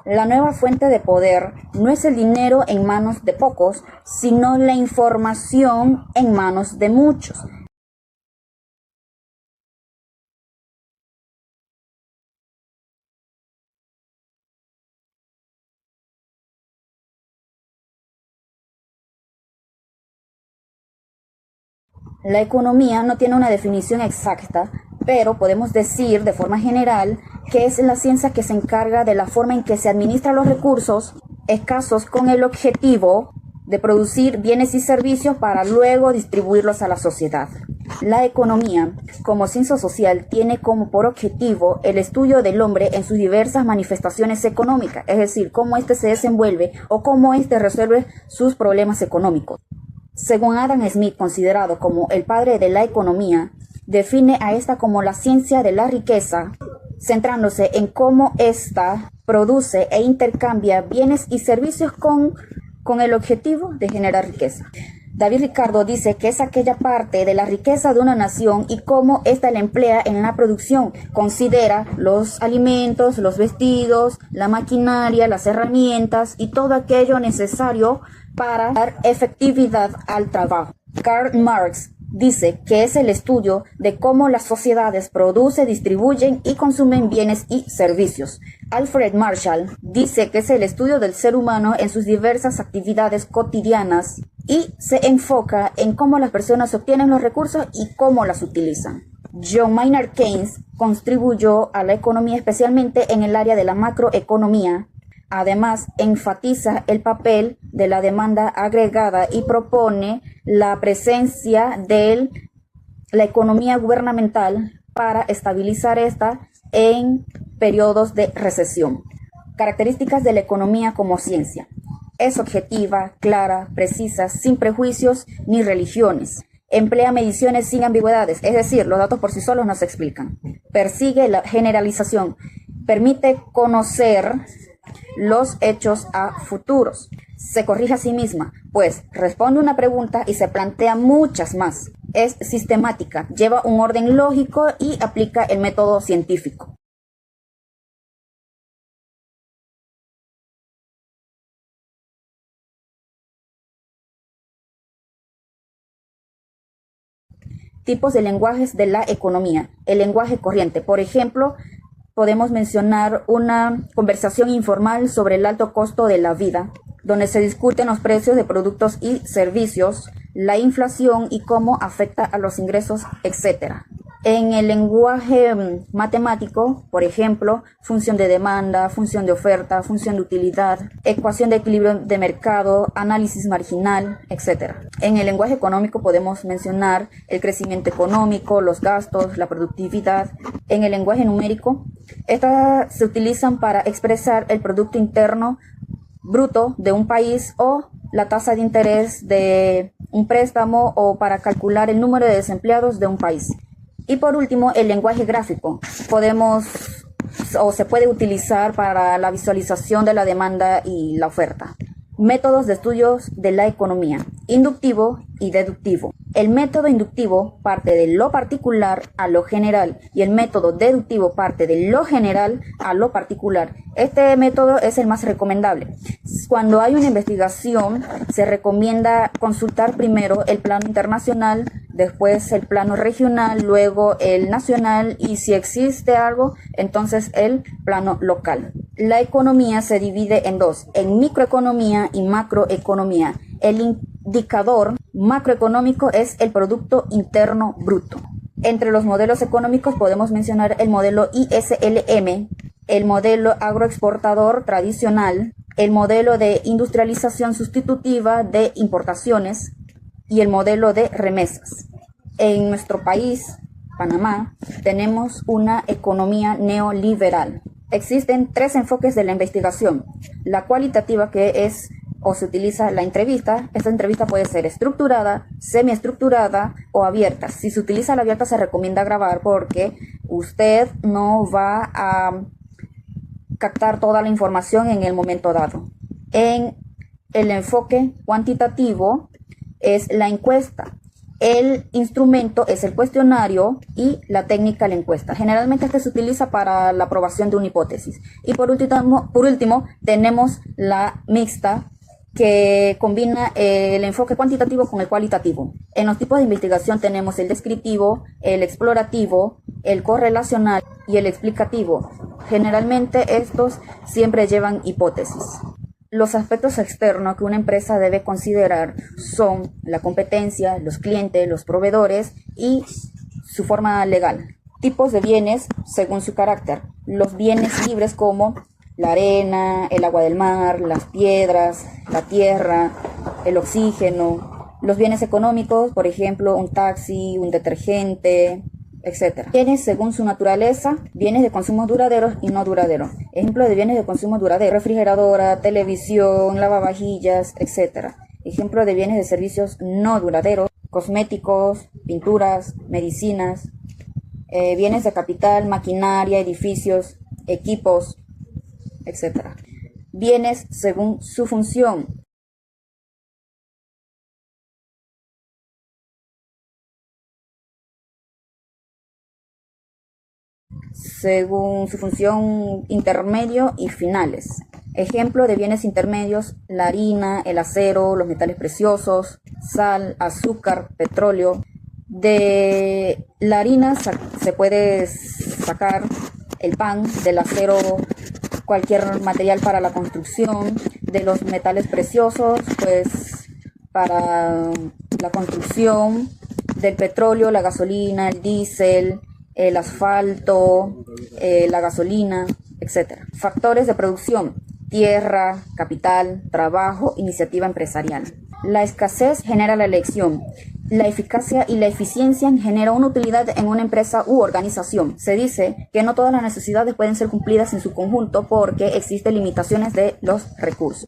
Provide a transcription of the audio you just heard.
La nueva fuente de poder no es el dinero en manos de pocos, sino la información en manos de muchos. La economía no tiene una definición exacta, pero podemos decir de forma general que es la ciencia que se encarga de la forma en que se administran los recursos escasos con el objetivo de producir bienes y servicios para luego distribuirlos a la sociedad. La economía, como ciencia social, tiene como por objetivo el estudio del hombre en sus diversas manifestaciones económicas, es decir, cómo éste se desenvuelve o cómo éste resuelve sus problemas económicos. Según Adam Smith, considerado como el padre de la economía, define a esta como la ciencia de la riqueza, centrándose en cómo ésta produce e intercambia bienes y servicios con el objetivo de generar riqueza. David Ricardo dice que es aquella parte de la riqueza de una nación y cómo ésta la emplea en la producción. Considera los alimentos, los vestidos, la maquinaria, las herramientas y todo aquello necesario para dar efectividad al trabajo. Karl Marx dice que es el estudio de cómo las sociedades producen, distribuyen y consumen bienes y servicios. Alfred Marshall dice que es el estudio del ser humano en sus diversas actividades cotidianas y se enfoca en cómo las personas obtienen los recursos y cómo las utilizan. John Maynard Keynes contribuyó a la economía especialmente en el área de la macroeconomía. Además, enfatiza el papel de la demanda agregada y propone la presencia de la economía gubernamental para estabilizar esta en periodos de recesión. Características de la economía como ciencia. Es objetiva, clara, precisa, sin prejuicios ni religiones. Emplea mediciones sin ambigüedades, es decir, los datos por sí solos no se explican. Persigue la generalización. Permite conocer los hechos a futuros. Se corrige a sí misma, pues responde una pregunta y se plantea muchas más. Es sistemática, lleva un orden lógico y aplica el método científico. Tipos de lenguajes de la economía. El lenguaje corriente, por ejemplo, podemos mencionar una conversación informal sobre el alto costo de la vida, donde se discuten los precios de productos y servicios, la inflación y cómo afecta a los ingresos, etc. En el lenguaje matemático, por ejemplo, función de demanda, función de oferta, función de utilidad, ecuación de equilibrio de mercado, análisis marginal, etc. En el lenguaje económico podemos mencionar el crecimiento económico, los gastos, la productividad. En el lenguaje numérico, estas se utilizan para expresar el Producto Interno Bruto de un país o la tasa de interés de un préstamo o para calcular el número de desempleados de un país. Y por último, el lenguaje gráfico. Se puede utilizar para la visualización de la demanda y la oferta. Métodos de estudios de la economía, inductivo y deductivo. El método inductivo parte de lo particular a lo general y el método deductivo parte de lo general a lo particular. Este método es el más recomendable. Cuando hay una investigación, se recomienda consultar primero el plano internacional, después el plano regional, luego el nacional y si existe algo, entonces el plano local. La economía se divide en dos, en microeconomía y macroeconomía. El indicador macroeconómico es el Producto Interno Bruto. Entre los modelos económicos podemos mencionar el modelo ISLM, el modelo agroexportador tradicional, el modelo de industrialización sustitutiva de importaciones y el modelo de remesas. En nuestro país, Panamá, tenemos una economía neoliberal. Existen tres enfoques de la investigación. La cualitativa, que es o se utiliza la entrevista. Esta entrevista puede ser estructurada, semiestructurada o abierta. Si se utiliza la abierta, se recomienda grabar porque usted no va a captar toda la información en el momento dado. En el enfoque cuantitativo es la encuesta. El instrumento es el cuestionario y la técnica la encuesta. Generalmente este se utiliza para la aprobación de una hipótesis. Y por último tenemos la mixta, que combina el enfoque cuantitativo con el cualitativo. En los tipos de investigación tenemos el descriptivo, el explorativo, el correlacional y el explicativo. Generalmente estos siempre llevan hipótesis. Los aspectos externos que una empresa debe considerar son la competencia, los clientes, los proveedores y su forma legal. Tipos de bienes según su carácter. Los bienes libres como la arena, el agua del mar, las piedras, la tierra, el oxígeno. Los bienes económicos, por ejemplo, un taxi, un detergente, etc. Bienes según su naturaleza, bienes de consumo duraderos y no duraderos. Ejemplo de bienes de consumo duradero: refrigeradora, televisión, lavavajillas, etc. Ejemplo de bienes de servicios no duraderos: cosméticos, pinturas, medicinas. Bienes de capital, maquinaria, edificios, equipos, etc. Bienes según su función. Según su función, intermedio y finales. Ejemplo de bienes intermedios: la harina, el acero, los metales preciosos, sal, azúcar, petróleo. De la harina se puede sacar el pan, del acero cualquier material para la construcción, de los metales preciosos pues para la construcción, del petróleo la gasolina, el diésel, el asfalto, la gasolina, etc. Factores de producción: tierra, capital, trabajo, iniciativa empresarial. La escasez genera la elección. La eficacia y la eficiencia generan una utilidad en una empresa u organización. Se dice que no todas las necesidades pueden ser cumplidas en su conjunto porque existen limitaciones de los recursos.